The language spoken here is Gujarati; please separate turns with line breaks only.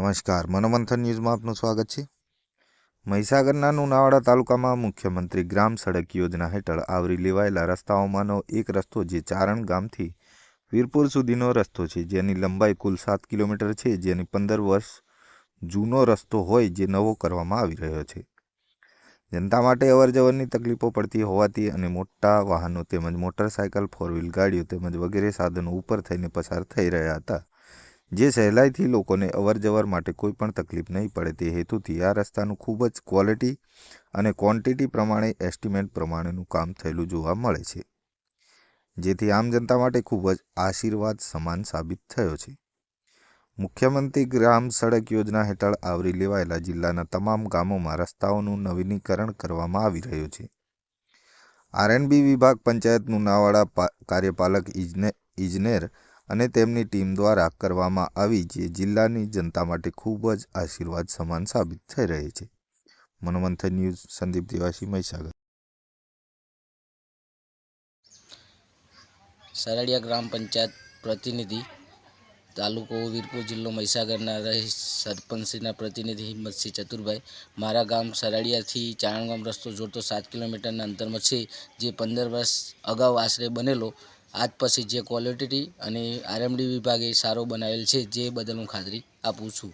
નમસ્કાર, મનોમંથન ન્યૂઝમાં આપનું સ્વાગત છે। મહીસાગરના લુણાવાડા તાલુકામાં મુખ્યમંત્રી ગ્રામ સડક યોજના હેઠળ આવરી લેવાયેલા રસ્તાઓમાંનો એક રસ્તો જે ચારણ ગામથી વીરપુર સુધીનો રસ્તો છે, જેની લંબાઈ કુલ 7 કિલોમીટર છે, જેની 15 વર્ષ જૂનો રસ્તો હોય જે નવો કરવામાં આવી રહ્યો છે। જનતા માટે અવરજવરની તકલીફો પડતી હોવાથી અને મોટા વાહનો તેમજ મોટરસાયકલ, ફોર વ્હીલ ગાડીઓ તેમજ વગેરે સાધનો ઉપર થઈને પસાર થઈ રહ્યા હતા, જે સહેલાઈથી લોકોને અવરજવર માટે કોઈ પણ તકલીફ નહીં પડે તે હેતુથી આ રસ્તાનું ખૂબ જ ક્વોલિટી અને ક્વોન્ટિટી પ્રમાણે એસ્ટિમેટ પ્રમાણેનું કામ થયેલું જોવા મળે છે, જેથી આમ જનતા માટે ખૂબ જ આશીર્વાદ સમાન સાબિત થયો છે। મુખ્યમંત્રી ગ્રામ સડક યોજના હેઠળ આવરી લેવાયેલા જિલ્લાના તમામ ગામોમાં રસ્તાઓનું નવીનીકરણ કરવામાં આવી રહ્યું છે। આરએનબી વિભાગ પંચાયત લુણાવાડા કાર્યપાલક ઇજનેર અને તેમની ટીમ દ્વારા કરવામાં આવી જે જિલ્લાની જનતા માટે ખૂબ જ આશીર્વાદ સમાન સાબિત થઈ રહી છે। મનોમંથન ન્યૂઝ, સંદીપ દિવાસી, મહીસાગર।
સરડિયા ગ્રામ પંચાયત પ્રતિનિધિ, તાલુકો વીરપુર, જિલ્લો મહીસાગરના રહી સરપંચના પ્રતિનિધિ હિંમતસિંહ ચતુરભાઈ। મારા ગામ સરડિયાથી ચારણ ગામ રસ્તો જોડતો 7 કિલોમીટરના અંતરમાં છે, જે 15 વર્ષ અગાઉ આશરે બનેલો। આજ પછી જે ક્વોલિટી અને આરએમડી વિભાગે સારો બનાવેલ છે, જે બદલ હું ખાતરી આપું છું।